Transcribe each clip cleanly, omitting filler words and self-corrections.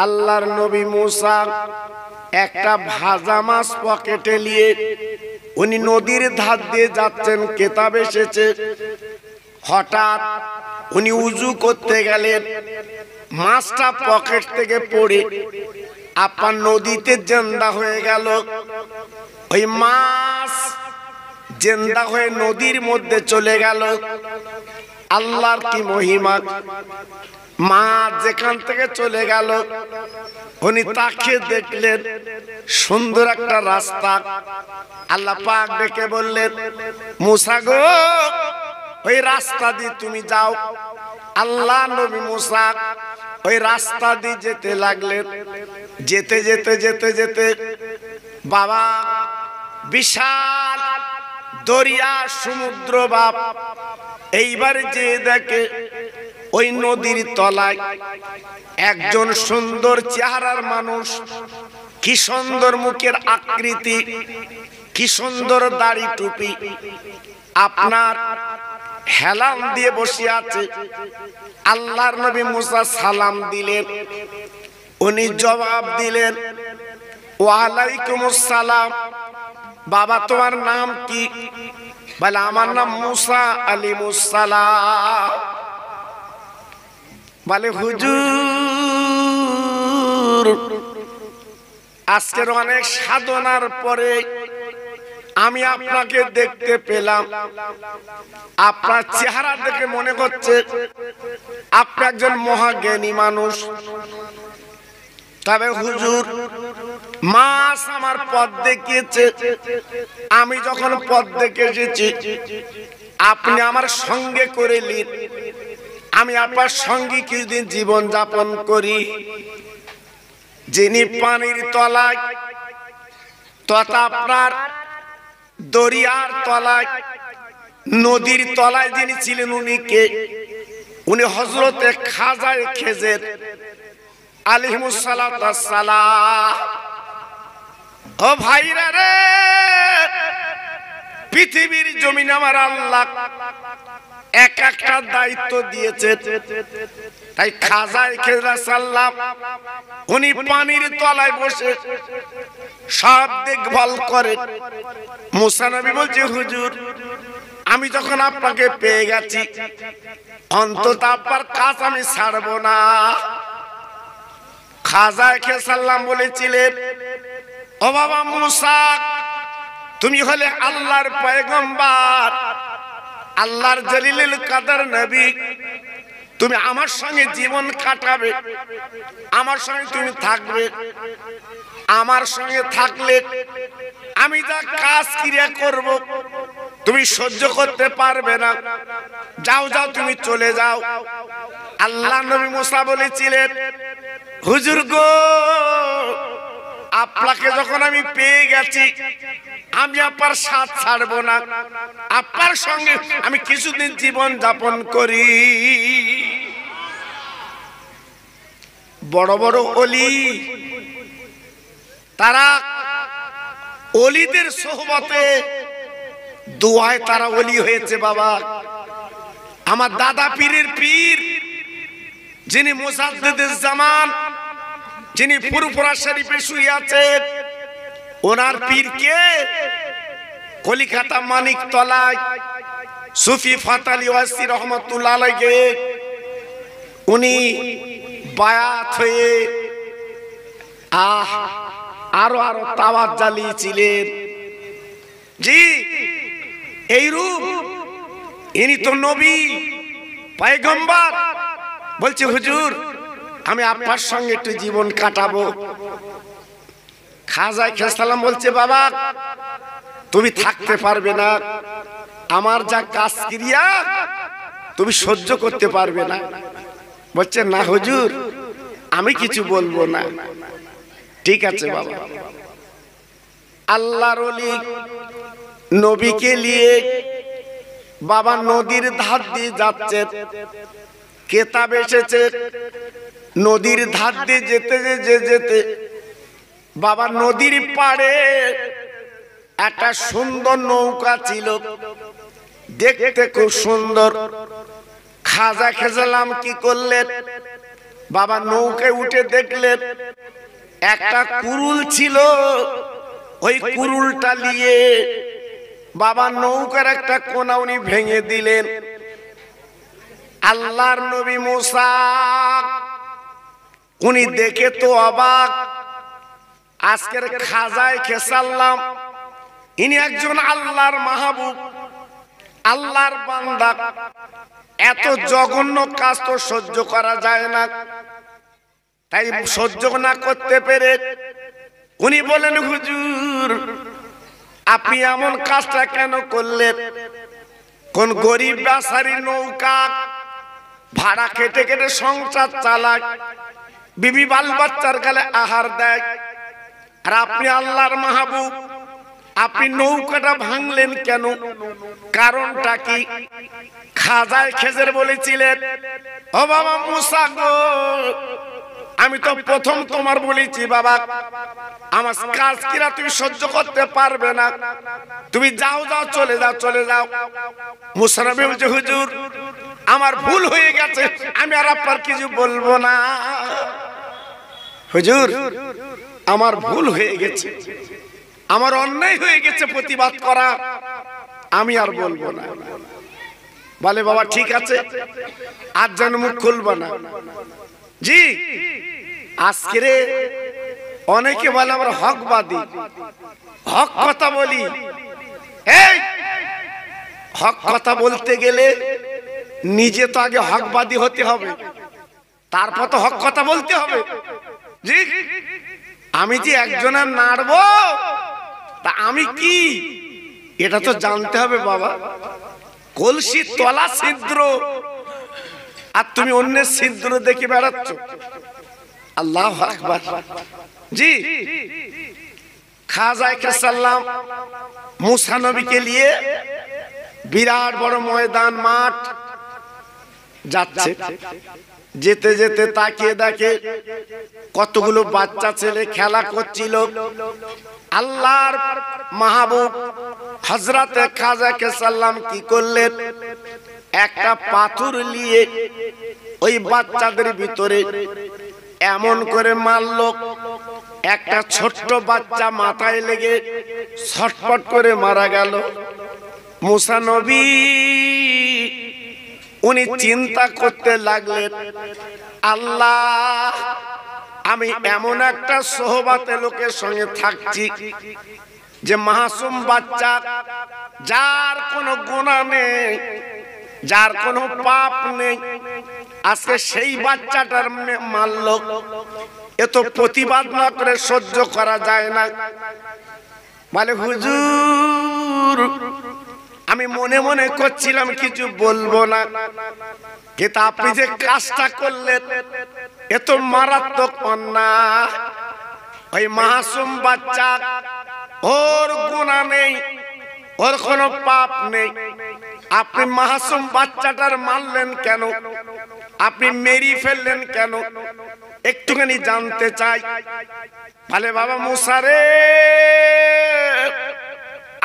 আল্লাহর নবী মুসা একটা ভাজা মাছ পকেটে নিয়ে উনি নদীর ধার দিয়ে যাচ্ছেন, কেতাব এসেছে। হঠাৎ উনি উজু করতে গেলেন, মাছটা পকেট থেকে পড়ে আপনার নদীতে জেন্দা হয়ে গেল। ওই মাছ জেন্দা হয়ে নদীর মধ্যে চলে গেল। আল্লাহর কি মহিমা! মাছ যেখান থেকে চলে গেল, উনি তাকে দেখলেন সুন্দর একটা রাস্তা। আল্লাহ পাক ডেকে বললেন, মুসা গো, ওই রাস্তা দিয়ে তুমি যাও। আল্লাহ নবী মুসা ওই রাস্তা দিয়ে যেতে লাগলেন। যেতে যেতে যেতে যেতে বাবা বিশাল দরিয়া সমুদ্র বাপ। এইবারে যে দেখে ওই নদীর তলায় একজন সুন্দর চেহারার মানুষ, কি সুন্দর মুখের আকৃতি, কি সুন্দর দাড়ি টুপি, আপনার হেলাম দিয়ে বসে আছে। আল্লাহর নবী মুসা সালাম দিলেন, উনি জবাব দিলেন, ওয়ালাইকুমুস সালাম। বাবা তোমার নাম কি? বলে আমার নাম মুসা আলাইহিস সালাম। বলে হুজুর, আজকের অনেক সাধনার পরে আমি আপনাকে দেখতে পেলাম। আপনার চেহারা দেখে মনে হচ্ছে আপনি একজন মহাজ্ঞানী মানুষ। তবে হুজুর, মাছ আমার পথ দেখিয়েছে, আমি যখন পথ দেখে এসেছি আপনি আমার সঙ্গে করে নিন, আমি আপনার সঙ্গে কিছুদিন জীবন যাপন করি। যিনি পানির তলায় তথা আপনার দরিয়ার তলায় নদীর তলায় যিনি ছিলেন, উনি কে? উনি হযরতে খাজায়ে খেজের আলাইহিস সালাতু ওয়াস সালাম। ও ভাইরা রে, পৃথিবীর জমিনে আমার আল্লাহ এক একটা দায়িত্ব দিয়েছে। তাই খাজায়ে খেজর সাল্লাম উনি পানির তলায় বসে সব দেখভাল করে। মুসা নবী বলছে, হুজুর আমি যখন আপনাকে পেয়ে গেছি, অন্তত আপনার কাজ আমি ছাড়বো না। খাজায়ে খেজর সাল্লাম বলেছিলেন, ও বাবা মুসা, তুমি হলে আল্লাহর পয়গম্বর, আল্লাহর জলিলুল কদর নবী, তুমি আমার সঙ্গে জীবন কাটাবে, আমার সঙ্গে তুমি থাকবে। আমার সঙ্গে থাকলে আমি যা কাজ ক্রিয়া করব তুমি সহ্য করতে পারবে না। যাও যাও, তুমি চলে যাও। আল্লাহ নবী মুসা বলেছিলেন, হুজুর গো, আপনাকে যখন আমি পেয়ে গেছি, আমি আপনার সাথ ছাড়বো না, আপনার সঙ্গে আমি কিছুদিন জীবন যাপন করি। বড় বড় ওলি, তারা ওলিদের সোহবতে দোয়ায় তারা ওলি হয়েছে। বাবা আমার দাদা পীরের পীর, যিনি মুজাদ্দিদুজ জামান, যিনি ফুরফুরা শরীফে শুয়ে আছেন, ওনার পীর কে? কলিকাতা মানিকতলায় সুফি ফাতালি ওয়াসি রহমাতুল্লাহ আলাইহি উনি বায়াত হয়ে আরো আরো তাওয়াত জ্বালিয়েছিলেন। জি, এই রূপ ইনি তো নবী পয়গম্বর। বলছে, হুজুর আমি আপনার সঙ্গে একটু জীবন কাটাবো। খাজায়ে খেজর সাল্লাম বলছে, বাবা তুমি থাকতে পারবে না, আমার যা কাজ ক্রিয়া তুমি সহ্য করতে পারবে না। বলছে, না হুজুর আমি কিছু বলবো না। ঠিক আছে বাবা। আল্লাহর ওলি নবীকে নিয়ে বাবা নদীর ধার দিয়ে যাচ্ছে। কেতাব এসেছে, নদীর ধার দিয়ে যেতে যেতে বাবা নদীর পাড়ে একটা সুন্দর নৌকা ছিল, দেখতে খুব সুন্দর। খাজা খেজলাম কি করলেন, বাবা নৌকায় উঠে দেখলেন একটা কুরুল ছিল, ওই কুরুলটা নিয়ে বাবা নৌকার একটা কোনা উনি ভেঙে দিলেন। আল্লাহর নবী মুসা উনি দেখে তো অবাক, আজকের খাজায় খেসাল্লাম ইনি একজন আল্লাহর মাহবুব, আল্লাহর বান্দা, এত জঘন্য কাজ তো সহ্য করা যায় না। তাই সহ্য না করতে পেরে উনি বলেন, হুজুর আপনি এমন কাজটা কেন করলেন? কোন গরিব বেচারি নৌকা ভাড়া কেটে কেটে সংসার চালায়, বিবি বাল বাচ্চার গালে আহার দেয়, আর আপনি আল্লাহর মাহবুব, আপনি নৌকাটা ভাঙলেন কেন? কারণটা কি? খাজায় খেজের বলেছিলেন, ও বাবা মুসা গো, আমি তো প্রথম তোমার বলেছি বাবা আমার কাজ কিরা তুমি সহ্য করতে পারবে না, তুমি যাও যাও চলে যাও চলে যাও। মুসা নবী বলছে, হুজুর আমার ভুল হয়ে গেছে, আমি আর আপনার কিছু বলবো না। হুজুর আমার ভুল হয়ে গেছে, আমার অন্যায় হয়ে গেছে প্রতিবাদ করা, আমি আর বলবো না। বলে বাবা ঠিক আছে, আজ যেন মুখ খুলবো না। জি আজকে অনেকে বলে আমরা হকবাদী, হক কথা বলি। এই হক কথা বলতে গেলে নিজে তো আগে হকবাদী হতে হবে, তারপর তো হক কথা বলতে হবে। জি আমি যে একজনের নাড়বো তা আমি কি, এটা তো জানতে হবে বাবা। কলসি তলা ছিদ্র আর তুমি অন্যের ছিদ্র দেখে বেড়াচ্ছ, আল্লাহু আকবার। জি খাজা সাল্লাম মুসা নবীকে নিয়ে বিরাট বড় ময়দান মাঠ যাচ্ছে, যেতে যেতে তাকিয়ে দেখে কতগুলো বাচ্চা ছেলে খেলা করছিল। আল্লাহর মাহবুব হযরতে খাজা সাল্লাম কি করলেন, একটা পাথর নিয়ে ওই বাচ্চাদের ভিতরে এমন করে মারলো, একটা ছোট্ট বাচ্চা মাথায় লেগে ছটফট করে মারা গেল। মুসা নবী উনি চিন্তা করতে লাগলেন, আল্লাহ আমি এমন একটা সোহবাতে লোকের সঙ্গে থাকছি যে মাসুম বাচ্চা, যার কোনো গুনাহ নেই, যার কোনো পাপ নেই, আজকে সেই বাচ্চাটার মারল, এত প্রতিবাদ না করে সহ্য করা যায় না। বলে হুজুর আমি মনে মনে করছিলাম কিছু বলবো না, কিন্তু আপনি যে কাজটা করলেন এত মারাত্মক অন্যায়। ওই মাসুম বাচ্চা, ওর গুনাহ নেই, ওর কোনো পাপ নেই, আপনি মাসুম বাচ্চাটার মারলেন কেন? আপনি মেরে ফেললেন কেন? একটুখানি জানতে চাই। বলে বাবা মুসা রে,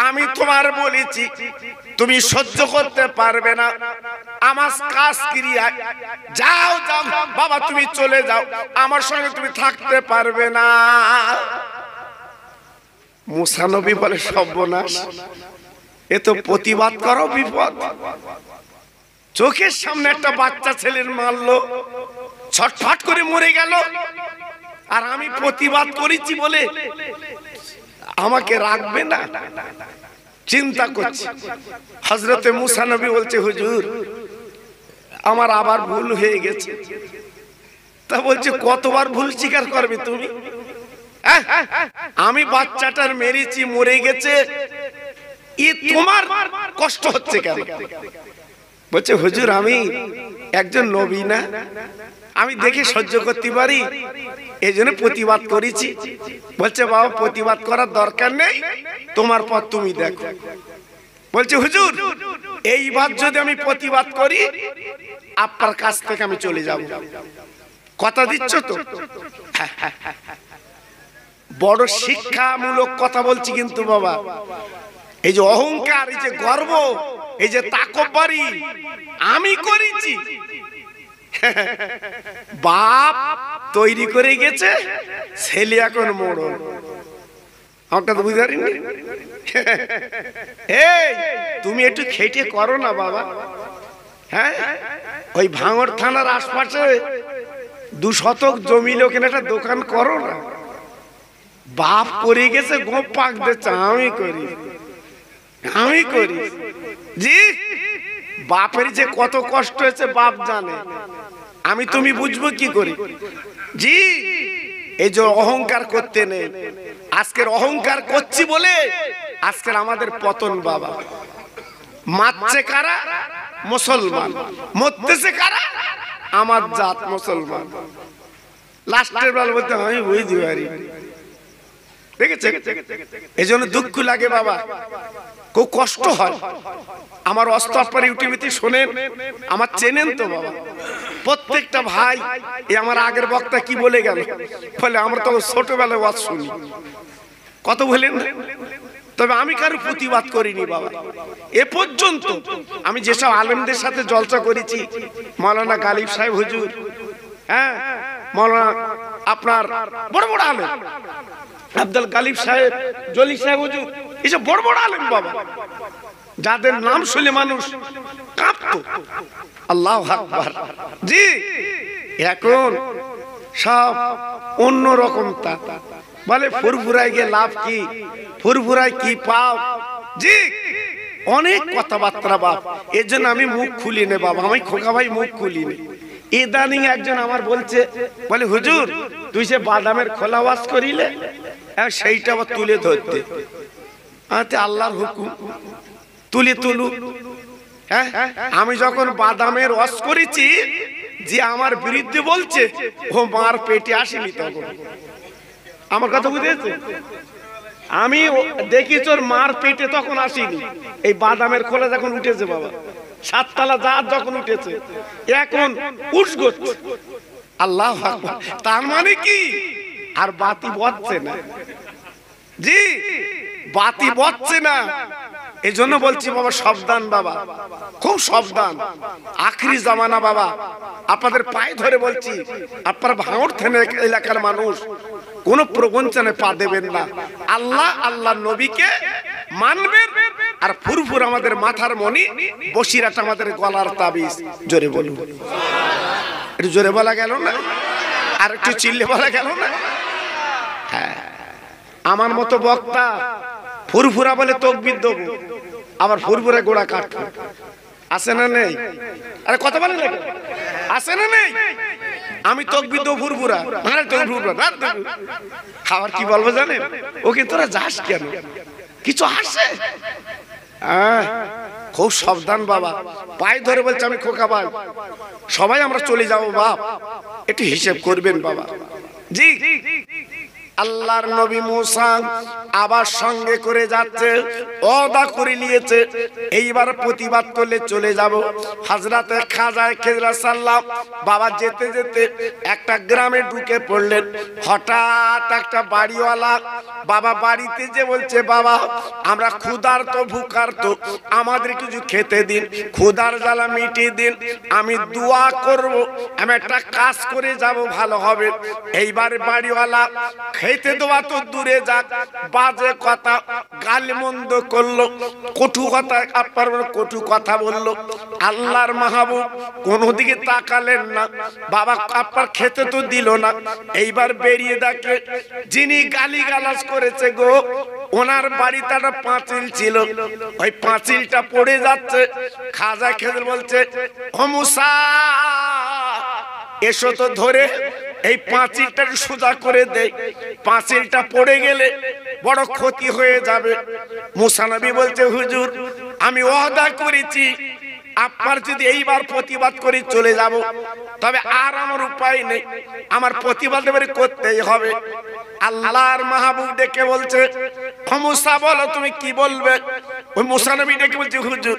আমি তোমার বলেছি তুমি সহ্য করতে পারবে না, আমার কাজ ক্রিয়া, যাও যাও বাবা তুমি চলে যাও, আমার সঙ্গে তুমি থাকতে পারবে না। মুসা নবী বলে সর্বনাশ, এ তো প্রতিবাদ করো বিপদ। চোখের সামনে একটা বাচ্চা ছেলের মারলো, ছটফট করে মরে গেল, আর আমি প্রতিবাদ করেছি বলে আমাকে রাখবে না। চিন্তা করছি। হযরতে মুসা নবী বলছে, হুজুর আমার আবার ভুল হয়ে গেছে। তা বলছে কতবার ভুল স্বীকার করবে তুমি? আমি বাচ্চাটার মেরেছি, মরে গেছে, এ তোমার কষ্ট হচ্ছে কেন? বলছে হুজুর আমি একজন নবী না, আমি দেখে সহ্য করতে পারি, এই জন্য প্রতিবাদ করেছি। বলছে বাবা প্রতিবাদ করার দরকার নেই, তোমার পথ তুমি দেখো। বলছে হুজুর এইবার যদি আমি প্রতিবাদ করি আপনার কাছ থেকে আমি চলে যাব, কথা দিচ্ছ তো? বড় শিক্ষামূলক কথা বলছি কিন্তু বাবা। এই যে অহংকার, এই যে গর্ব, এই যে তাকব্বুরি আমি করেছি, বাপ তৈরি করে গেছে, ছেলে এখন মোড়ল। আমারটা তো বুঝতে পারিনি। এই তুমি একটু খেটে করো না বাবা। হ্যাঁ, ওই ভাঙড় থানার আশপাশে 2 শতক জমি লোকের একটা দোকান করো না। বাপ করে গেছে, গোপ পাক দিচ্ছে, আমি করি জি। বাপের যে কত কষ্ট হয়েছে বাপ জানে, আমি তুমি বুঝবো কি করে জি। এই যে অহংকার করতে নেই, আজকের অহংকার করছি বলে আজকের আমাদের পতন বাবা। মারছে কারা? মুসলমান। মরতেছে কারা? আমার জাত মুসলমান। লাস্টের বেলা বলতে আমি বুঝতে পারি, দেখেছে? এই জন্য দুঃখ লাগে বাবা, খুব কষ্ট হয়। আমার অস্তাফার ইউটিউবে শোনেন, আমার চেনেন তো বাবা প্রত্যেকটা ভাই। এই আমার আগের বক্তা কি বলে গেল, বলে আমরা তো ছোটবেলায় ওয়াজ শুনি, কত বলেন। তবে আমি কারো প্রতিবাদ করিনি বাবা এ পর্যন্ত। আমি যেসব আলেমদের সাথে জলসা করেছি, মাওলানা গালিব সাহেব হুজুর, হ্যাঁ, মাওলানা আপনার বড় বড় আলেম আব্দুল গালিব সাহেব, জলি সাহেব হুজুর, এসব বড় বড় আলেম বাবা, যাদের নাম শুনে মানুষ কাঁপতো। আল্লাহু আকবার জি। এখন সব অন্য রকম। তা বলে ফুরফুরায় গিয়ে লাভ কি, ফুরফুরায় কি পাও জি। অনেক কথাবার্তা বাপ, এর জন্য আমি মুখ খুলি নে বাবা, আমি খোকা ভাই মুখ খুলি নে। ইদানিং একজন আমার বলছে, বলে হুজুর তুই সে বাদামের খোলা ওয়াজ করিলে, সেইটা আবার তুলে ধরতে। আল্লাহর হুকুম, তুলু। হ্যাঁ, আমি যখন বাদামের ওয়াজ করেছি, যে আমার বিরুদ্ধে বলছে, ও মার পেটে আসেনি তখন। আমার কথা বুঝেছে? আমি দেখি তোর মার পেটে তখন আসিনি, এই বাদামের খোলা যখন উঠেছে বাবা, 7 তলা জাহাজ যখন উঠেছে, এখন উঠগো। আল্লাহু আকবার। তার মানে কি আর বাতি বচ্ছে না জি, বাতি বচ্ছে না। এই জন্য বলছি বাবা সাবধান বাবা, খুব সাবধান। আখরি জামানা বাবা, আপনাদের পায়ে ধরে বলছি, আপনার ভাঙড় থানা এলাকার মানুষ কোন প্রবঞ্চনে পা দেবেন না। আল্লাহ আল্লাহ নবীকে মানবেন, আর ফুরফুর আমাদের মাথার মণি, বসিরাট আমাদের গলার তাবিজ। জোরে বলুন, একটু জোরে বলা গেল না? আর একটু চিল্লে বলা গেল না? হ্যাঁ, আমার মতো বক্তা ফুরফুরা বলে তকবীর দেব, আবার ফুরফুরা গোড়া কাটবো। আছে না নেই? আরে কথা বলে না, আছে না নেই? আমি তকবীর দেব ফুরফুরা, আরে ফুরফুরা খাবার কি বলবো জানেন? ওকে তোরা যাস কেন, কিছু আসে? খুব সাবধান বাবা, পায়ে ধরে বলছে আমি খোকা ভাই, সবাই আমরা চলে যাবো বাপ, একটু হিসেব করবেন বাবা জি। আল্লাহর নবী মুসা আবার সঙ্গে করে যাচ্ছে, ওয়াদা করে নিয়েছে এইবার প্রতিবাদ করলে চলে যাব। হযরতে খাজা খেজরা সাল্লাম বাবা যেতে যেতে একটা গ্রামে ঢুকে পড়লেন। হঠাৎ একটা বাড়িওয়ালা বাবা বাড়িতে যে বলছে, বাবা আমরা ক্ষুধার্ত ভুখার্ত, আমাদের কিছু খেতে দিন, ক্ষুধার জ্বালা মিটিয়ে দিন, আমি দোয়া করব, আমি একটা কাজ করে যাব, ভালো হবে। এইবার বাড়িওয়ালা খেতে দেওয়া তো দূরে যাক, বাজে কথা গালিমন্দ করলো, কটু কথা, আপনার কটু কথা বললো। আল্লাহর মাহবুব কোনো দিকে তাকালেন না, বাবা আপনার খেতে তো দিল না। এইবার বেরিয়ে দেখে যিনি গালিগালাজ করেছে গো, ওনার বাড়িতে একটা পাঁচিল ছিল, ওই পাঁচিলটা পড়ে যাচ্ছে। খাজা খেজর বলছে, ও মুসা এসো তো ধরে এই পাঁচিলটা সোজা করে দেয়, পাঁচিলটা পড়ে গেলে বড় ক্ষতি হয়ে যাবে। মুসা নবী বলছে, হুজুর আমি ওয়াদা করেছি, আপনার যদি এইবার প্রতিবাদ করে চলে যাব, তবে আর আমার উপায় নেই, আমার প্রতিবাদ এবারে করতেই হবে। আল্লাহর মাহবুব ডেকে বলছে, মুসা বলো তুমি কি বলবে? ওই মুসা নবী ডেকে বলছে, হুজুর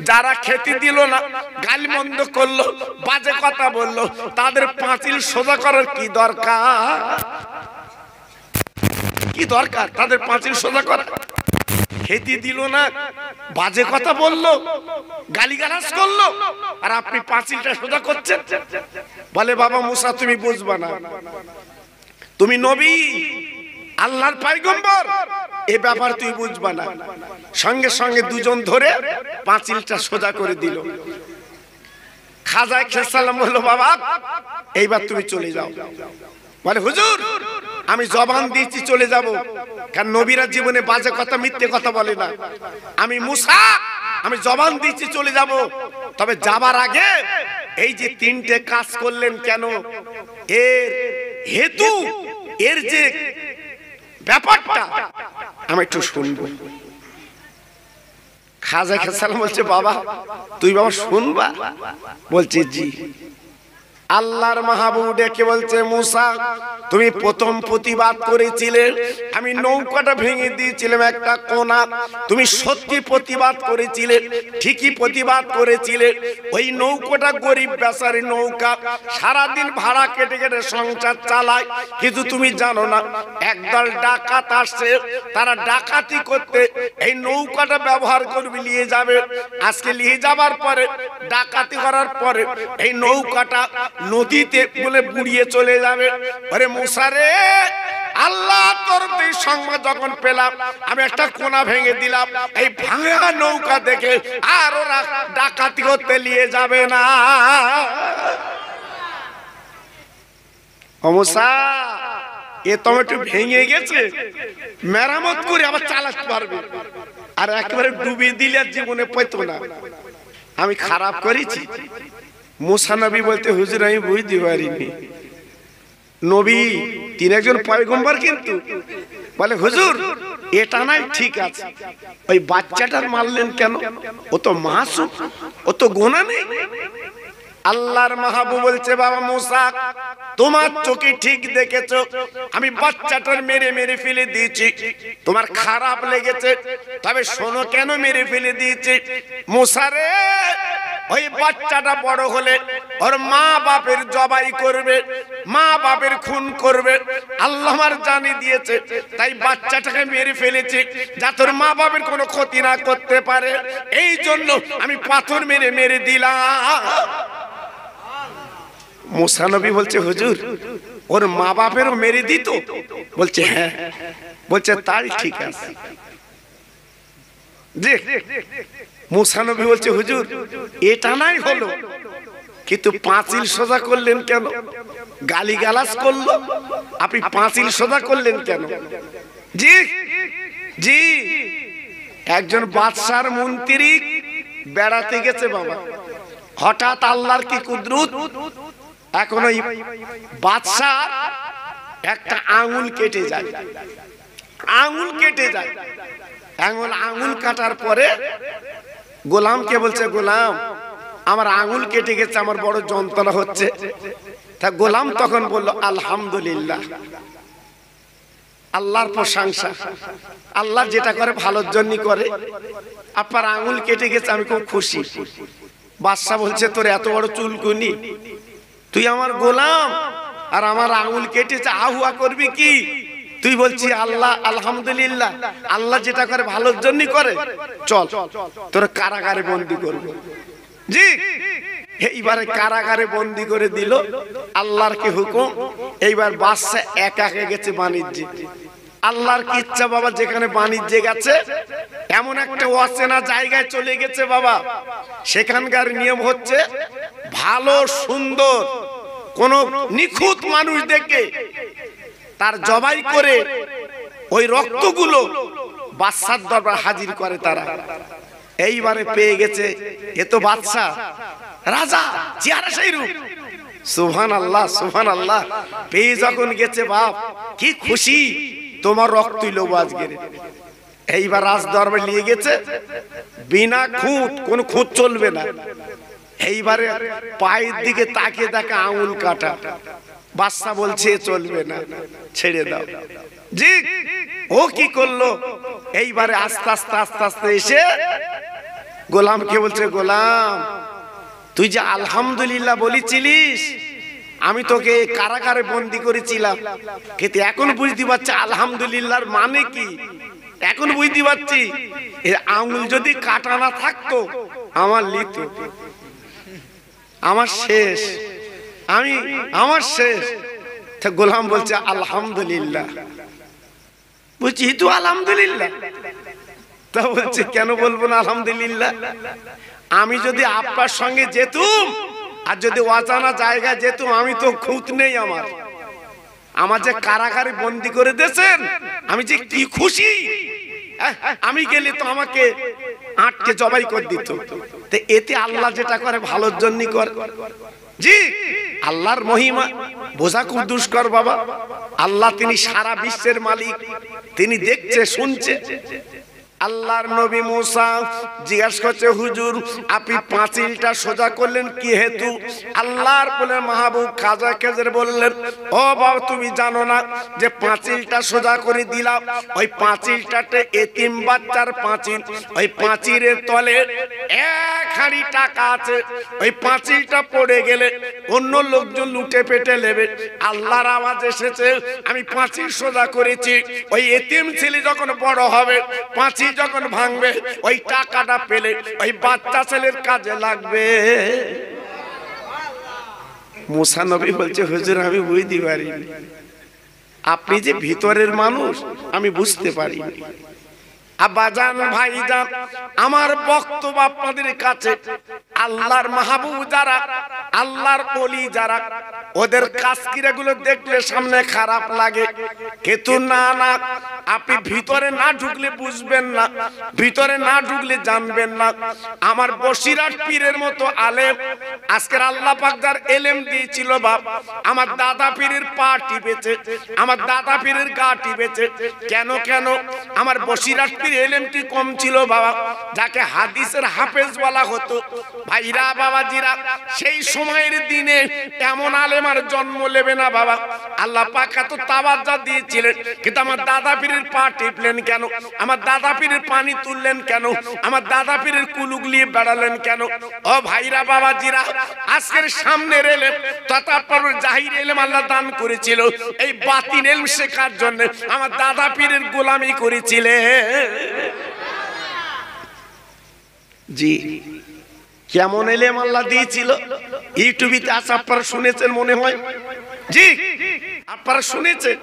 যারা খেতে দিল না, গালিমন্দ করলো, বাজে কথা বললো, তাদের পাঁচিল সোজা করার কি দরকার? কি দরকার তাদের পাঁচিল সোজা করা? খেতে দিল না, বাজে কথা বললো, গালিগালাজ করলো, আর আপনি পাঁচিলটা সোজা করছেন। বলে বাবা মুসা তুমি বুঝবা না, তুমি নবী আল্লাহর পয়গম্বর, এ ব্যাপার তুই বুঝবা না। সঙ্গে সঙ্গে দুজন ধরে পাঁচিলটা সোজা করে দিল। খাজা খেসালাম বলল বাবা এইবার তুমি চলে যাও। বলে হুজুর আমি জবান দিয়েছি চলে যাব, কারণ নবীরা জীবনে বাজে কথা মিথ্যে কথা বলে না। আমি মুসা, আমি জবান দিয়েছি চলে যাব, তবে যাবার আগে এই যে তিনটে কাজ করলেন কেন, এর হেতু, এর যে ব্যাপারটা আমি একটু শুনবো। খাজা খেসালাম বলছে বাবা তুই বাবা শুনবা? বলছে জি। আল্লাহর মাহবুব ডেকে বলছে মুসা তুমি প্রথম প্রতিবাদ করেছিলে, আমি নৌকাটা ভেঙে দিয়েছিলাম একটা কোনা, তুমি সত্যি প্রতিবাদ করেছিলে, ঠিকই প্রতিবাদ করেছিলে। ওই নৌকাটা গরিব বেচারি নৌকা, সারাদিন ভাড়া কেটে কেটে সংসার চালায়, কিন্তু তুমি জানো না একদল ডাকাত আসছে, তারা ডাকাতি করতে এই নৌকাটা ব্যবহার করবে, নিয়ে যাবে। আজকে নিয়ে যাবার পরে ডাকাতি করার পরে এই নৌকাটা নদীতে বলে বুড়িয়ে চলে যাবে। আরে মুসা রে, আল্লাহ তোর এই সংবাদ যখন পেলাম আমি একটা কোনা ভেঙে দিলাম, এই ভাঙা নৌকা দেখে আর ওরা ডাকাতি করতে নিয়ে যাবে না। ও মুসা এ তো একটু ভেঙে গেছে, মেরামত করে আবার চালাতে পারবে, আর একেবারে ডুবিয়ে দিলে জীবনে পেতো না। আমি খারাপ করেছি। মুসা নবী বলতে হুজুর আমি বুঝতে পারিনি, নবী তিনি একজন পয়গম্বর, কিন্তু বলে হুজুর এটা নাই ঠিক আছে, ওই বাচ্চাটার মারলেন কেন? ও তো মাসুম, ও তো গুনাহ নেই। আল্লাহর মাহবুব বলছে বাবা মুসা তোমার চোখে ঠিক দেখেছো, আমি বাচ্চাটার মেরে মেরে ফেলে দিয়েছি, তোমার খারাপ লেগেছে, তবে শোনো কেন মেরে ফেলে দিয়েছি। মুসা রে, ওই বাচ্চাটা বড় হলে ওর মা বাপের জবাই করবে, মা বাপের খুন করবে, আল্লাহ আমার জানিয়ে দিয়েছে, তাই বাচ্চাটাকে মেরে ফেলেছি যাতে ওর মা বাপের কোনো ক্ষতি না করতে পারে, এই জন্য আমি পাথর মেরে মেরে দিলাম। মুসা নবী বলছে হুজুর ওর মা বাপেরও মেরে দিত? বলছে হ্যাঁ। বলছে তাই ঠিক আছে। মুসা নবী বলছে হুজুর এটা নাই হলো, কিন্তু পাঁচিল সোজা করলেন কেন? গালিগালাজ করলো, আপনি পাঁচিল সোজা করলেন কেন? জি জি, একজন বাদশার মন্ত্রী বেড়াতে গেছে বাবা, হঠাৎ আল্লাহর কি কুদরত, এখন ওই বাদশাহ একটা আঙুল কেটে যায়, আঙুল কেটে যায়। আঙুল কাটার পরে গোলামকে বলছে গোলাম আমার আঙুল কেটে গেছে, আমার বড় যন্ত্রণা হচ্ছে। তা গোলাম তখন বলল আলহামদুলিল্লাহ, আল্লাহর প্রশংসা, আল্লাহ যেটা করে ভালোর জন্য করে, আপনার আঙুল কেটে গেছে আমি খুব খুশি। বাদশা বলছে তোর এত বড় চুলকুনি, তুই আমার গোলাম আর আমার আঙুল কেটেছে, আহুয়া করবি কি? তুই বলছি আল্লাহ আলহামদুলিল্লাহ, আল্লাহ যেটা করে ভালোর জন্য করে, চল তোর কারাগারে বন্দী করবো। জি, এইবারে কারাগারে বন্দী করে দিল, আল্লাহর কি হুকুম। এইবার বাদশা একা গেছে বাণিজ্যে, আল্লাহর কি ইচ্ছা বাবা, যেখানে বাণিজ্যে গেছে এমন একটা অচেনা জায়গায় চলে গেছে বাবা, সেখানকার নিয়ম হচ্ছে ভালো সুন্দর কোন নিখুঁত মানুষ দেখে তার জবাই করে ওই রক্তগুলো বাদশার দরবার হাজির করে তারা। এইবারে পেয়ে গেছে এ তো বাদশা রাজা, চেহারা সেই রূপ, সুবহানাল্লাহ সুবহানাল্লাহ। পেয়ে যখন গেছে বাপ কি খুশি, তোমার রক্তই লোব আজকে। এইবার রাজ দরবার নিয়ে গেছে, বিনা খুঁত, কোন খুঁত চলবে না। এইবারে পায়ের দিকে তাকিয়ে দেখে আঙুল কাটা, বাদশা বলছে চলবে না, ছেড়ে দাও। জি, ও কি করলো, এইবারে আস্তে আস্তে আস্তে আস্তে এসে গোলামকে বলছে গোলাম তুই যে আলহামদুলিল্লাহ বলেছিলিস, আমি তোকে কারাগারে বন্দী করেছিলাম, কিন্তু এখন বুঝতে পারছি আলহামদুলিল্লাহর মানে কি। এখন বুঝতে পারছি এর আঙুল যদি কাটা না থাকতো আমার লিত, আমার শেষ, আমার শেষ। গোলাম বলছে আলহামদুলিল্লাহ। বলছি তো আলহামদুলিল্লাহ। তা বলছে কেন বলবো না আলহামদুলিল্লাহ? আমি যদি আপনার সঙ্গে যেতুম আর যদি অজানা জায়গায় যেতুম, আমি তো খুঁত নেই, আমার যে কারাগারে বন্দি করে দিয়েছেন, আমি যে কি খুশি। আমি গেলে তো আমাকে আটকে জবাই করে দিত। তো এতে আল্লাহ যেটা করে ভালোর জন্য করে। জি, আল্লাহর মহিমা বোঝা খুব দুষ্কর বাবা। আল্লাহ তিনি সারা বিশ্বের মালিক, তিনি দেখছে শুনছে। আল্লাহর নবী মুসা জিজ্ঞাসা করছে, হুজুর আপনি পাঁচিলটা সোজা করলেন কি হেতু? আল্লাহর বলে মাহবুব খাজা খেজর বললেন, ও বাবা তুমি জানো না যে পাঁচিলটা সোজা করে দিলাম, ওই পাঁচিলটাতে এতিম বাচ্চার পাঁচিল, ওই পাঁচিলের তলে এক হাঁড়ি টাকা আছে, ওই পাঁচিলটা পড়ে গেলে অন্য লোকজন লুটে পেটে নেবে। আল্লাহর আওয়াজ এসেছে, আমি পাঁচিল সোজা করেছি, ওই এতিম ছেলে যখন বড় হবে, পাঁচিল যখন ভাঙবে, ওই টাকাটা পেলে ওই বাচ্চা ছেলের কাজে লাগবে। মুসা নবী বলছে, হুজুর আমি বুঝতে পারি, আপনি যে ভিতরের মানুষ আমি বুঝতে পারি। আব্বাজান ভাইজান, আমার বক্তব্য আপনাদের কাছে, আল্লাহর মাহবুব যারা, আল্লাহর ওলি যারা, ওদের কাজকিরাগুলো দেখলে সামনে খারাপ লাগে, কিন্তু না না, আপনি ভিতরে না ঢুকলে বুঝবেন না, ভিতরে না ঢুকলে জানবেন না। আমার বসিরাট পীরের মতো আলেম, আজকের আল্লাহ পাক যার এলেম দিয়েছিল বাপ, আমার দাদা পীরের পা টিপেছে, আমার দাদা পীরের গা টিপেছে। কেন কেন? আমার বসিরাট এলেমটি কম ছিল বাবা, যাকে হাদিসের হাফেজ বলা হতো। ভাইরা বাবাজিরা, সেই সময়ের দিনে এমন আলেম আর জন্ম নেবে না বাবা। আল্লাহ পাক এত তাওয়াজ্জুহ দিয়েছিলেন, কিন্তু আমার দাদা পীরের পা টিপলেন কেন? আমার দাদা পীরের পানি তুললেন কেন? আমার দাদা পীরের কুলুগলিয়ে বেড়ালেন কেন? ও ভাইরা বাবাজিরা, আজকের সামনের এলেম তথাপর জাহির এলেম আল্লাহ দান করেছিল এই বাতিন এলম শেখার জন্য। আমার দাদা পীরের গোলামি করেছিলেন। জি, কেমন এলেম আল্লাহ দিয়েছিল, ইউটিউবে আছে, আপনারা শুনেছেন মনে হয়। জি, আপনারা শুনেছেন।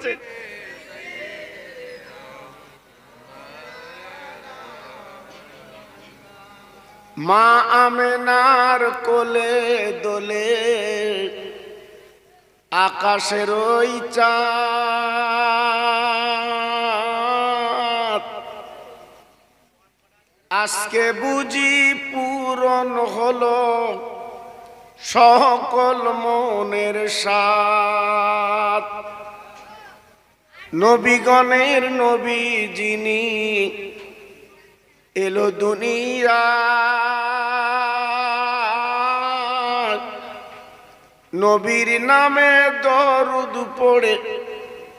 মা আমেনার কোলে দোলে আকাশের ওই চাঁদ, আজকে বুঝি পূরণ হলো সকল মনের সাথ। নবীগণের নবী যিনি এলো দুনিয়া, নবীর নামে দরুদ পড়ে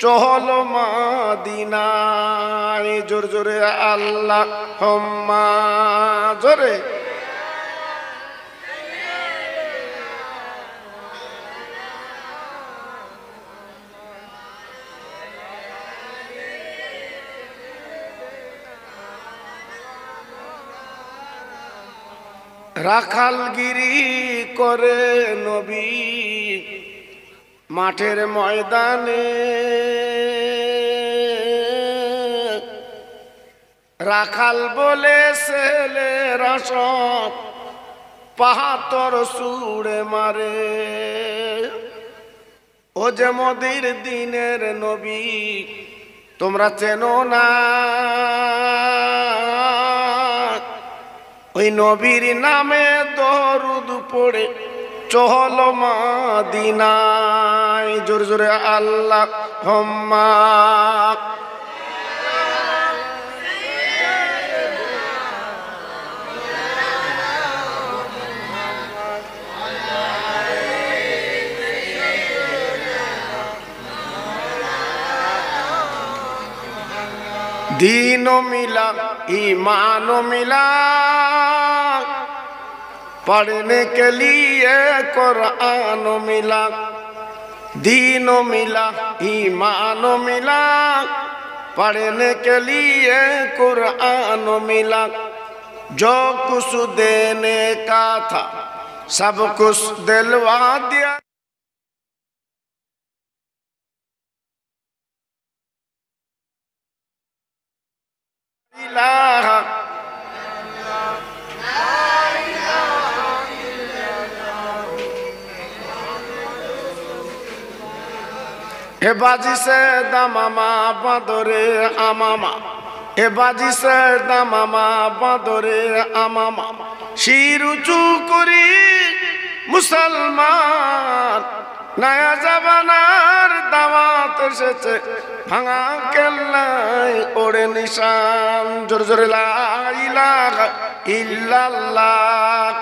চহল মদিনায়। জোর জোরে আল্লাহুম্মা, জোরে। রাখালগিরি করে নবী মাঠের ময়দানে, রাখাল বলে ছেলেরা সব পাহাতর সুড়ে মারে। ও যে মদির দিনের নবী তোমরা চেনো না, ওই নবীর নামে দরুদ পড়ে চহল মদিনায়। জোর জোরে আল্লাহুম্মা। दीनो मिला ईमानो मिला, पढ़ने के लिए कुरान मिला। दीनो मिला ईमानो मिला, पढ़ने के लिए कुरान मिला, जो कुछ देने का था सब कुछ दिलवा दिया। हे बाजी से दामामा बादरे आमामा, हे बाजी से दामामा बादरे आमामा, শির উঁচু করি মুসলমান, নয়া জামানার দাওয়াত এসেছে, ভাঙা কেল্লায় ওড়ে নিশান। জোরে জোরে লা ইলাহা ইল্লাল্লাহ।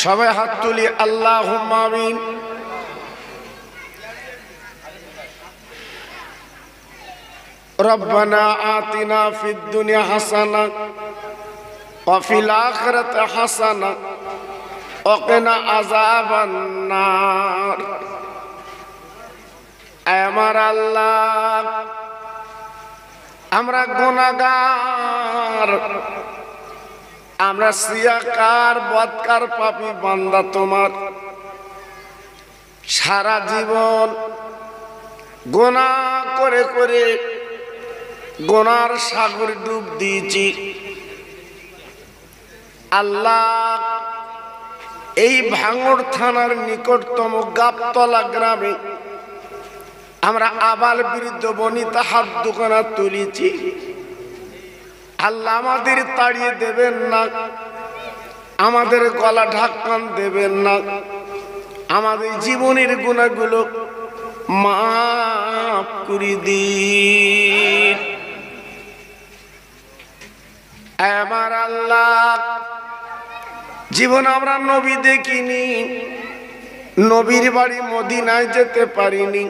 সবাই হাত তুলি আল্লাহুম্মা আমিন। রব্বানা আতিনা ফিদ দুনিয়া হাসানা ওয়া ফিল আখিরাতি হাসানা ওয়া কিনা আযাবান নার। আমার আল্লাহ, আমরা গুনাহগার, আমরা সিয়াকার বদকার পাপী বান্দা তোমার। সারা জীবন গুনাহ করে করে গুনার সাগরে ডুব দিয়েছি। আল্লাহ, এই ভাঙড় থানার নিকটতম গাবতলা গ্রামে আমরা আবাল বৃদ্ধ বনিতা হাত দোকানা তুলেছি। আল্লাহ, আমাদের তাড়িয়ে দেবেন না, আমাদের গলা ঢাক্কান দেবেন না, আমাদের জীবনের গুনাহগুলো মাফ করে দিন। আমার আল্লাহ, জীবন আমরা নবী দেখিনি, নবীর বাড়ি মদিনায় যেতে পারিনি,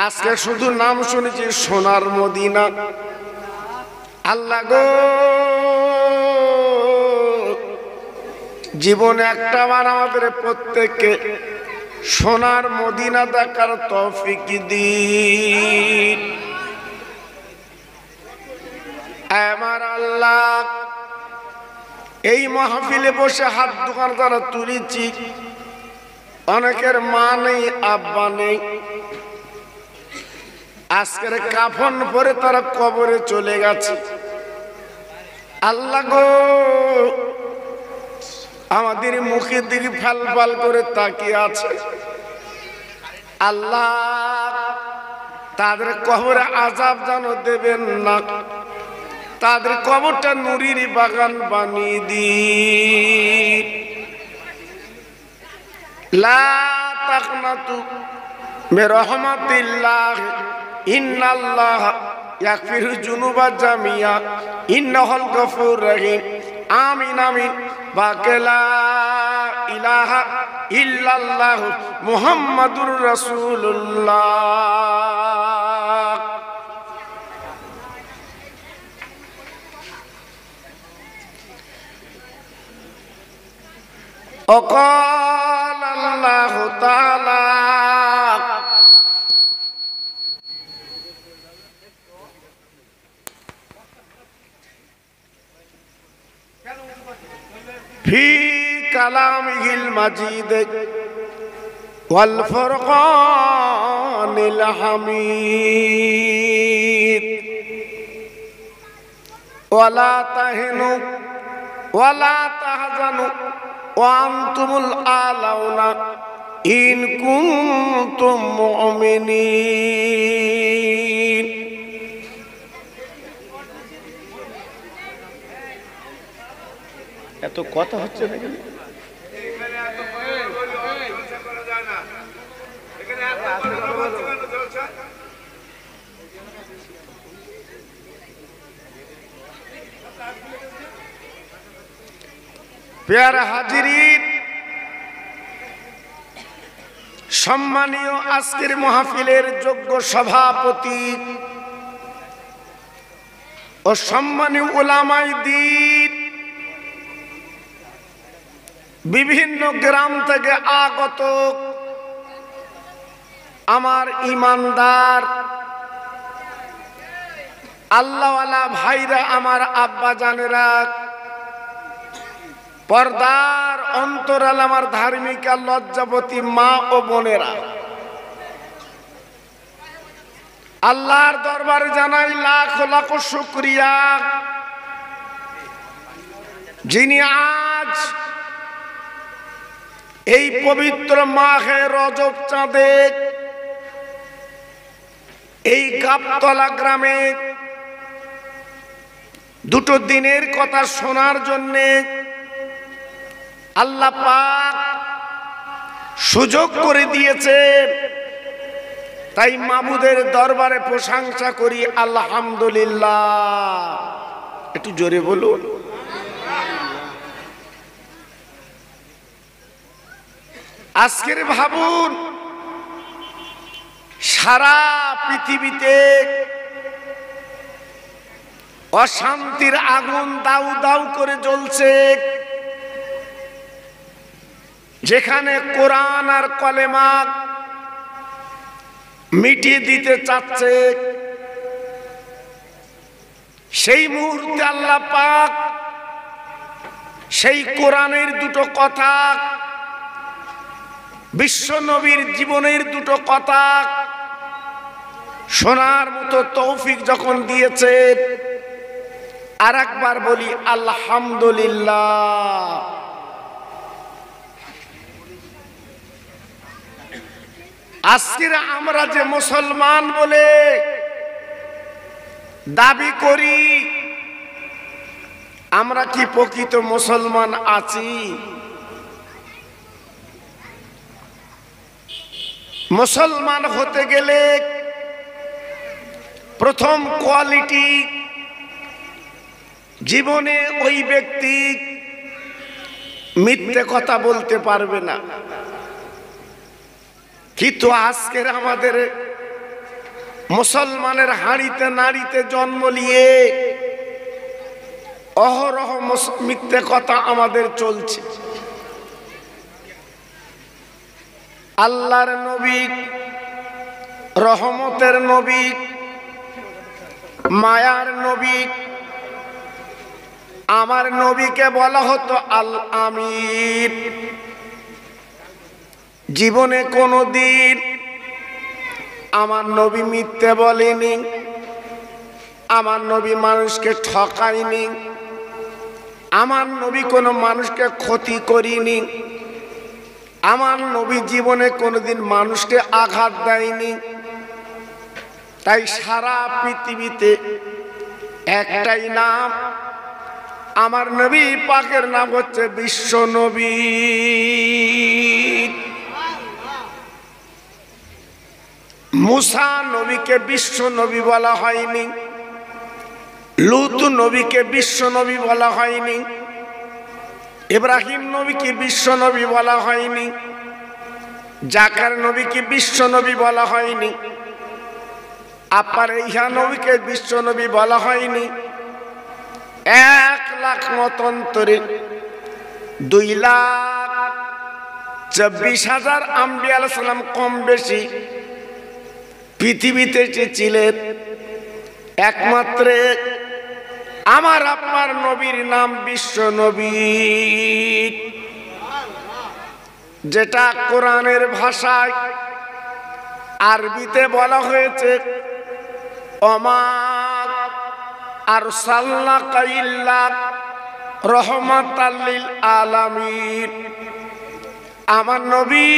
আজকে শুধু নাম শুনেছি সোনার মদিনা। আল্লাহ গো, জীবনে একটা বার আমাদের প্রত্যেককে সোনার মদিনা দেখার তৌফিক দিন। আমার আল্লাহ, এই মাহফিলে বসে হাত দোকান দ্বারা তুলেছি, অনেকের মা নেই, আব্বা নেই, আজকের কাফন পরে তারা কবরে চলে গেছে। আল্লাহ গো, আমাদের মুখের দিকে ফাল ফাল করে তাকিয়ে আছে। আল্লাহ, তাদের কবরে আযাব যেন দেবেন না, তাদের কবরটা নুরির বাগান বানিয়ে দিন। লা তাকনাতু মির রাহমাতিল্লাহ, ইন্নাল্লাহ ইয়াগফিরু যুনুবা জামিয়া, ইন্নাহুল গফুরুর রহিম। আমিন আমিন। বাকেলা ইলাহা ইল্লাল্লাহ মুহাম্মাদুর রাসূলুল্লাহ। وقال الله تعالى في كلامه المجيد والفرقان الحميد ولا تهنوا ولا تحزنوا وأنتم الأعلون إن كنتم مؤمنين। এত কথা হচ্ছে না কেন? প্যারা হাজিরিন, সম্মানীয় আজকের মাহফিলের যোগ্য সভাপতি ও সম্মানীয় উলামায়ে দ্বীন, বিভিন্ন গ্রাম থেকে আগত আমার ইমানদার আল্লাহওয়ালা ভাইরা, আমার আব্বা জানেরা, পর্দার অন্তরাল আমার ধার্মিকা লজ্জাবতী মা ও বোনেরা, আল্লাহর দরবারে জানাই লাখ লাখ শুকরিয়া, যিনি আজ এই পবিত্র মাহে রজব চাঁদে এই গাবতলা গ্রামে দুটো দিনের কথা শোনার জন্যে আল্লাহ পাক সুযোগ করে দিয়েছেন। তাই মাবুদের দরবারে প্রশংসা করি আলহামদুলিল্লাহ। একটু জোরে বলুন। আজকের ভাবুন, সারা পৃথিবীতে অশান্তির আগুন দাউ দাউ করে জ্বলছে, যেখানে কোরআন আর কলেমা মিটিয়ে দিতে চাচ্ছে, সেই মুহূর্তে আল্লাহ পাক সেই কোরআনের দুটো কথা, বিশ্ব নবীর জীবনের দুটো কথা শোনার মতো তৌফিক যখন দিয়েছে, আর একবার বলি আলহামদুলিল্লাহ। আজকের আমরা যে মুসলমান বলে দাবি করি, আমরা কি প্রকৃত মুসলমান আছি? মুসলমান হতে গেলে প্রথম কোয়ালিটি, জীবনে ওই ব্যক্তি মিথ্যে কথা বলতে পারবে না। কিন্তু আজকের আমাদের মুসলমানের হাঁড়িতে নাড়িতে জন্ম নিয়ে অহরহ মিথ্যে কথা আমাদের চলছে। আল্লাহর নবী, রহমতের নবী, মায়ার নবী, আমার নবীকে বলা হতো আল আমির। জীবনে কোনোদিন আমার নবী মিথ্যে বলেনি, আমার নবী মানুষকে ঠকায়নি, আমার নবী কোনো মানুষকে ক্ষতি করিনি, আমার নবী জীবনে কোনোদিন মানুষকে আঘাত দেয়নি। তাই সারা পৃথিবীতে একটাই নাম, আমার নবী পাকের নাম হচ্ছে বিশ্ব নবী। মুসা নবীকে বিশ্ব নবী বলা হয়নি, লূত নবীকে বিশ্ব নবী বলা হয়নি, ইব্রাহিম নবীকে বিশ্ব নবী বলা হয়নি, জাকার নবীকে বিশ্ব নবী বলা হয়নি, আপার ইহা নবীকে বিশ্ব নবী বলা হয়নি। 1,00,000 মতান্তরে 2,24,000 আম্বিয়া আলাইহিস সালাম কম বেশি পৃথিবীতে ছিলেন। একমাত্র আমার আপনার নবীর নাম বিশ্ব নবী, যেটা কোরআনের ভাষায় আরবিতে বলা হয়েছে ওমা আরসালনাকা ইল্লা রাহমাতাল লিল আলামিন। আমার নবী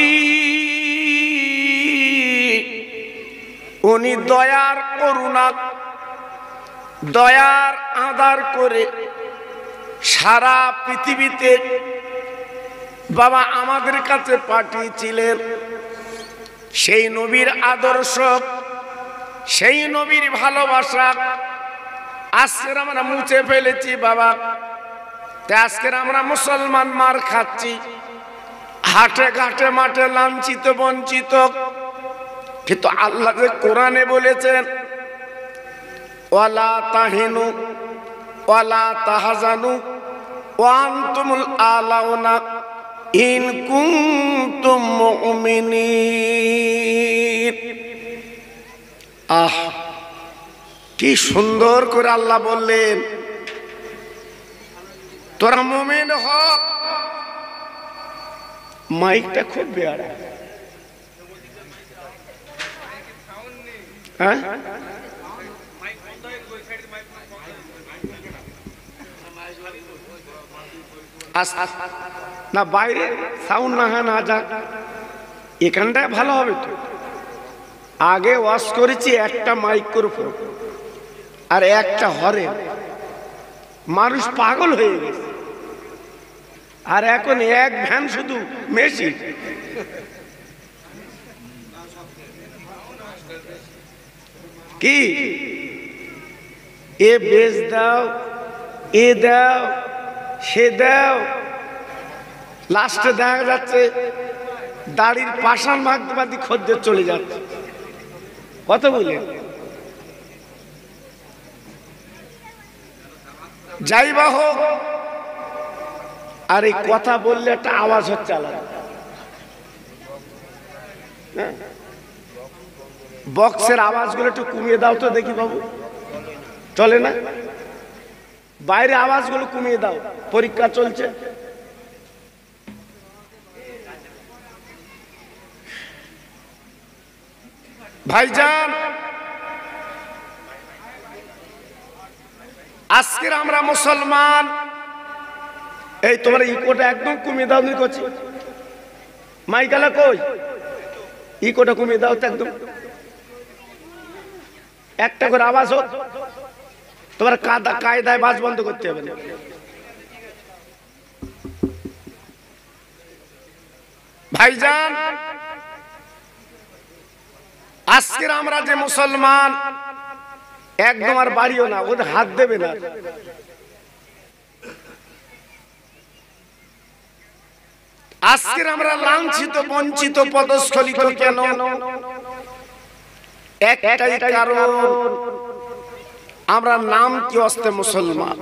উনি দয়ার করুণা, দয়ার আদার করে সারা পৃথিবীতে বাবা আমাদের কাছে পাঠিয়েছিলেন। সেই নবীর আদর্শ, সেই নবীর ভালোবাসা আজকের আমরা মুছে ফেলেছি বাবা। তাই আজকের আমরা মুসলমান মার খাচ্ছি, হাটে ঘাটে মাঠে লাঞ্ছিত বঞ্চিত। কিন্তু আল্লাহ যে কোরআনে বলেছেন ওয়ালা তাহিনু ওয়ালা তাহজানু ওয়া আনতুমুল আলাউনা ইন কুনতুম মুমিনিন। কি সুন্দর করে আল্লাহ বললেন, তোরা মুমিন হ। মাইকটা খুব বেয়ারা, হ্যাঁ না, বাইরে সাউন্ড না যাক, এখানটায় ভালো হবে তো। আগে ওয়াশ করেছি একটা মাইক্রোফোন আর একটা হরে, মানুষ পাগল হয়ে গেছে। আর এখন এক ভ্যান শুধু মেশিন। কি এ বেশ দাও, এ দাও, সে দাও, লাস্টে দেখা যাচ্ছে দাড়ির পাশান ভাগবাদী খদ্দের চলে যাচ্ছে। কত বলে যাইবা হোক, আর এই কথা বললে একটা আওয়াজ হচ্ছে আলাদা। বক্সের আওয়াজগুলো একটু কমিয়ে দাও তো দেখি বাবু, চলে না? বাইরে আওয়াজগুলো কমিয়ে দাও, পরীক্ষা চলছে। ভাইজান, আজকের আমরা মুসলমান। এই তোমার ইকোটা একদম কমিয়ে দাও নি করছি, মাইকালা কই, ইকোটা কমিয়ে দাও তো একদম, একটা করে আওয়াজ হোক। তোমার কায়দায় বাজ বন্ধ করতে হবে না। ভাইজান, আজকের আমরা যে মুসলমান, একদম আর বাড়িও না, ওদের হাত দেবে না। আজকের আমরা লাঞ্ছিত, বঞ্চিত, পদস্খলিত কেন? একটাই কারণ, আমরা নাম কি অস্তে মুসলমান।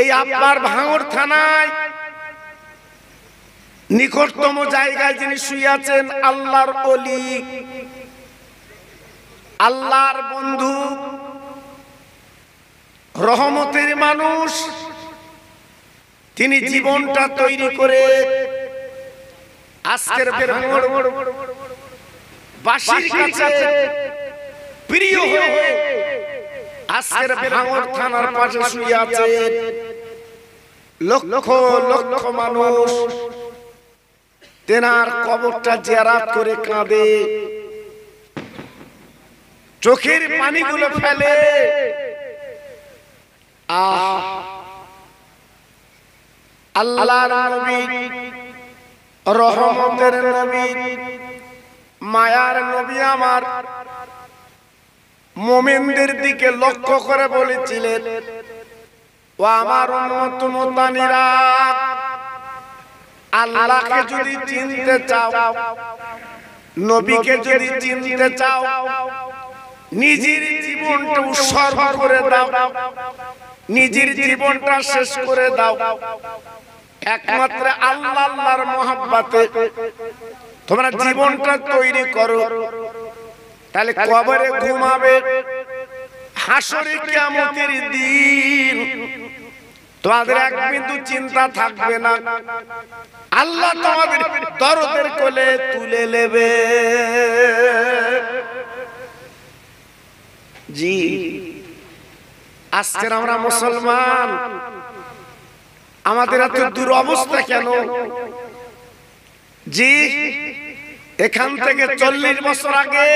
এই আপনার ভাঙড় থানায় নিকটতম জায়গায় যিনি শুয়ে আছেন, আল্লাহর ওলি, আল্লাহর বন্ধু, রহমতের মানুষ, তিনি জীবনটা তৈরি করে আজকের ভাঙড় বাসীর কাছে প্রিয় হয়ে আজকের ভাঙড় থানার পাশে শুয়ে আছে লক্ষ লক্ষ মানুষ। তেনার কবরটা জিয়ারত করে কাঁদে, চোখের পানিগুলো ফেলে। আল্লাহর নবী, রহমতের নবী, মায়ার নবী আমার মুমিনদের দিকে লক্ষ্য করে বলেছিলেন, ও আমার উম্মত মুতানিরা, আল্লাহকে যদি চিনতে চাও, নবীকে যদি চিনতে চাও, নিজের জীবনটা উৎসর্গ করে দাও, নিজের জীবনটা শেষ করে দাও একমাত্র আল্লাহ আল্লাহর মহব্বতে তোমরা জীবনটা তৈরি করো। তাহলে কবরে ঘুমাবে, হাসরে কিয়ামতের দিন তোমাদের এক বিন্দু চিন্তা থাকবে না, আল্লাহ তোমাদের দরদের কোলে তুলে নেবে। জি, আজকের আমরা মুসলমান, আমাদের এত দুরবস্থা কেন? জি, এখান থেকে 40 বছর আগে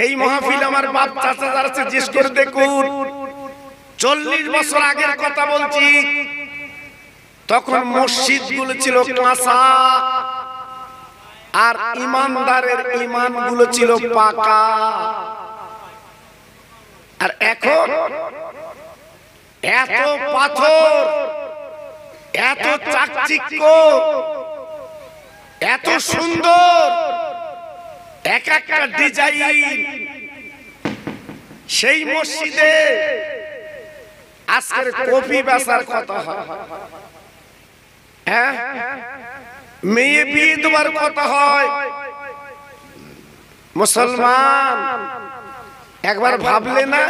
এই মাহফিল আমার বাপ চাচা যারা জিজ্ঞেস করে দেখুন, 40 বছর আগের কথা বলছি। তখন মসজিদ গুলো ছিল কাঁচা, আর ইমানদারের ইমান গুলো ছিল পাকা। আর এখন এত পাথর, এত চাকচিক্য, এত সুন্দর এক একটা ডিজাইন। সেই মসজিদে আজ আজকের কপি বেচার কথা হয়, হ্যাঁ মেয়ে বিয়ে দেওয়ার কথা হয়। মুসলমান একবার ভাবলে না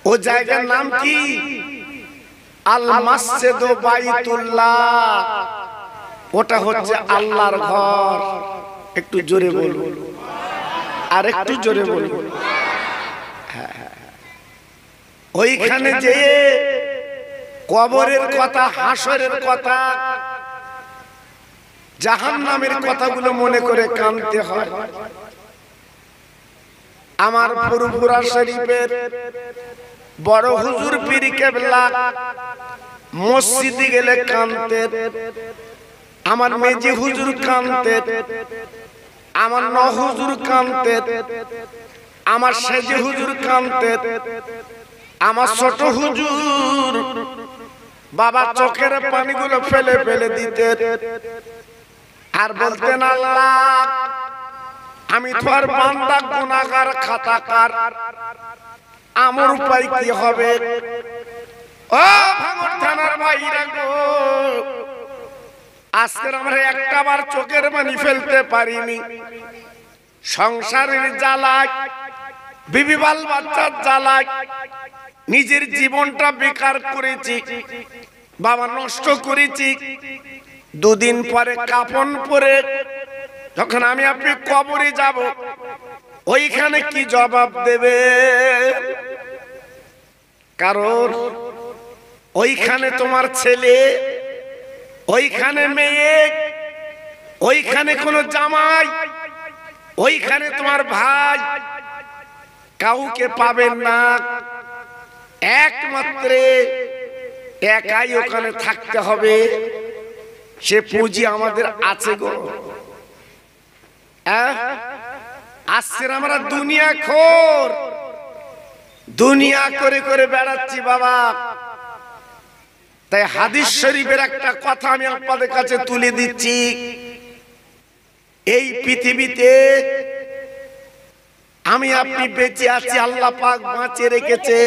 ও জায়গার নাম কি? আল মসজিদ বাইতুল্লাহ, ওটা হচ্ছে আল্লাহর ঘর। একটু জোরে বলুন, আর একটু জোরে বলুন। ওইখানে যে কবরের কথা, হাসরের কথা, জাহান্নামের কথাগুলো মনে করে কাঁদতে হয়। আমার ফুরফুরা শরীফের বড় হুজুর পীর কেবলা মসজিদে গেলে কাঁদতেন, আমার মেজি হুজুর কাঁদতেন, আমার ন হুজুর কাঁদতেন, আমার সেজে হুজুর কাঁদতেন, আমার ছোট হুজুর বাবা চোখের পানিগুলো ফেলে ফেলে দিতেন আর বলতেন, আল্লাহ আমি তোমার বান্দা গুনাহগার খাতাকার, আমার উপায় কি হবে? ও ভাঙড় থানার ভাইরা গো, আজকে আমরা একটাবার চোখের পানি ফেলতে পারিনি। সংসারের জ্বালায়, বিবি বাল বাচ্চার জ্বালায় নিজের জীবনটা বেকার করেছি, বাবা নষ্ট করেছি। দুদিন পরে কাফন পরে যখন আমি আপনি কবরে যাব, ওইখানে কি জবাব দেবে? কারণ ওইখানে তোমার ছেলে, ওইখানে মেয়ে, ওইখানে কোনো জামাই, ওইখানে তোমার ভাই, কাউকে পাবেন না। একমাত্র একাই ওখানে থাকতে হবে। সে পুঁজি আমাদের আছে গো। আজকের আমরা দুনিয়া খোর, দুনিয়া করে করে বেড়াচ্ছি বাবা। তাই হাদিস শরীফের একটা কথা আমি আপনাদের কাছে তুলে দিচ্ছি। এই পৃথিবীতে আমি আপনি বেঁচে আছি, আল্লাহ পাক বাঁচিয়ে রেখেছে।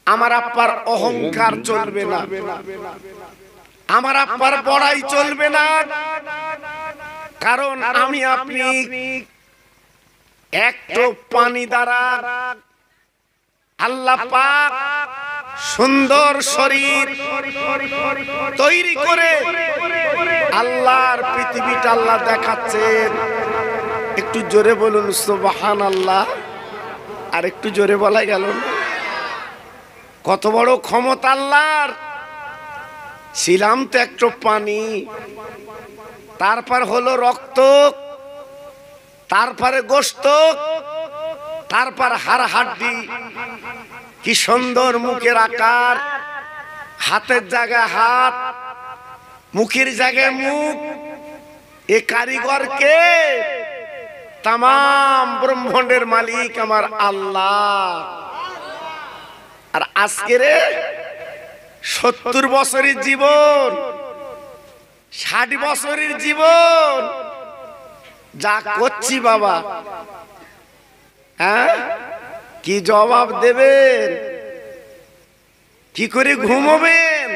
আমার আব্বার অহংকার চলবে না, আমার আব্বার বড়াই চলবে না। কারণ আমি আপনি একটু পানি দ্বারা আল্লাহ পাক সুন্দর শরীর তৈরি করে আল্লাহর পৃথিবীটা আল্লাহ দেখাচ্ছেন। একটু জোরে বলুন সুবহানাল্লাহ। আর একটু জোরে বলা গেল না? কত বড় ক্ষমতা আল্লাহর। ছিলাম তো একটু পানি, তারপর হলো রক্ত, তারপরে গোশত, তারপর হাড় হাড্ডি। কি সুন্দর মুখের আকার, হাতের জায়গায় হাত, মুখের জায়গায় মুখ। এ কারিগর কে? তামাম ব্রহ্মাণ্ডের মালিক আমার আল্লাহ। আর আজকের 70 বছরের জীবন, 60 বছরের জীবন যা করছি বাবা, হ্যাঁ কি জবাব দেবেন? কি করে ঘুমোবেন?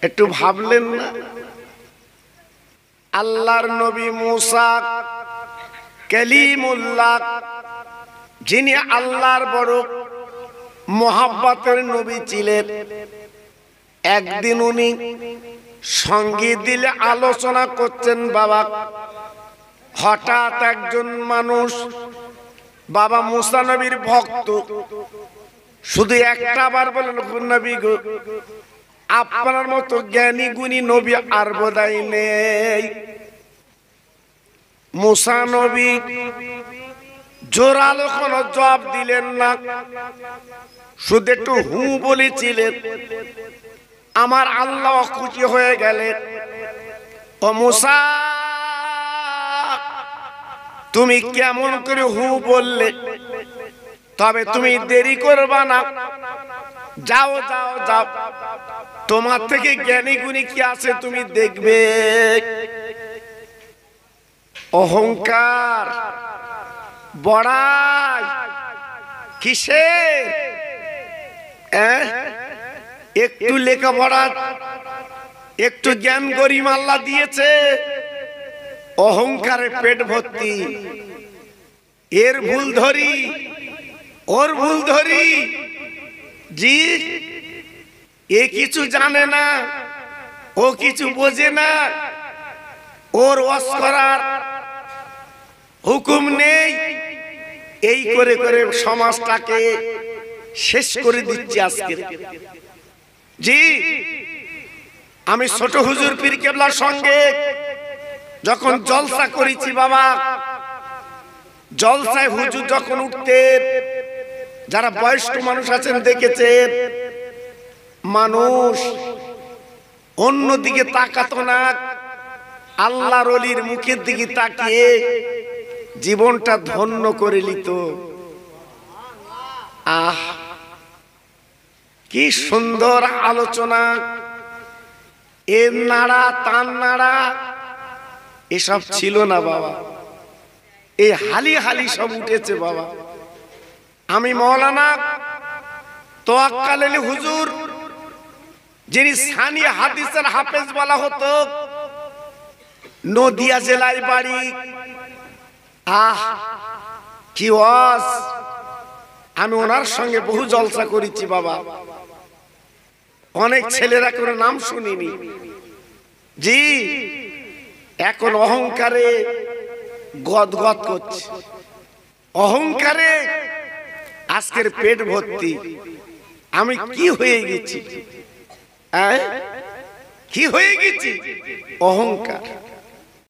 একটু ভাবলেন না? আল্লাহর নবী মুসা কালিমুল্লাহ, যিনি আল্লাহর বড় মোহাব্বতের নবী ছিলেন, একদিন উনি সঙ্গীত দিলে আলোচনা করছেন বাবা। হঠাৎ একজন মানুষ, বাবা মুসা নবীর ভক্ত, শুধু একটা বার বলেন, নবী গো আপনার মতো জ্ঞানী গুণী নবী আর বোধহয় নেই। মুসা নবী জোরালো কোনো জবাব দিলেন না, শুধু একটু হু বলেছিলেন। আমার আল্লাহ খুশি হয়ে গেলেন। ও মুসা, তুমি কেমন করে হু বললে? তবে তুমি দেরি করবা না, যাও যাও যাও, তোমার থেকে জ্ঞানী গুণী কি আছে তুমি দেখবে। অহংকার, বড়াই কিসে? একটু লেখাপড়া, একটু জ্ঞান গরিমা আল্লাহ দিয়েছে, অহংকারে পেট ভর্তি। এর ভুল ধরি, ওর ভুল ধরি, জি এ কিছু জানে না, ও কিছু বোঝে না, ওর ওয়াজ করার হুকুম নেই। এই করে করে সমাজটাকে শেষ করে দিচ্ছে আজকে। জি আমি ছোট হুজুর পীর কেবলার সঙ্গে যখন জলসা করেছি বাবা, জলসায় হুজুর যখন উঠতেন, যারা বয়স্ক মানুষ আছেন দেখেছেন, মানুষ অন্যদিকে তাকাতো না, আল্লাহর ওলির মুখের দিকে তাকিয়ে জীবনটা ধন্য করে নিত। আহ কি সুন্দর আলোচনা, এর নাড়া তার নাড়া এসব ছিল না বাবা, এই হালি হালি সব উঠেছে বাবা। আমি মাওলানা তোয়াক্কাল আলী হুজুর, যিনি সানি হাদিসের হাফেজ বলা হতো, নদিয়া জেলায় বাড়ি। আহ কি ওয়াজ, আমি ওনার সঙ্গে বহু জলসা করেছি বাবা, অনেক ছেলেরা করে নাম শুনিনি। জি এখন অহংকারে গদগদ করছে, অহংকারে আজকের পেট ভর্তি। আমি কি হয়ে গেছি, কি হয়ে গেছি? অহংকার।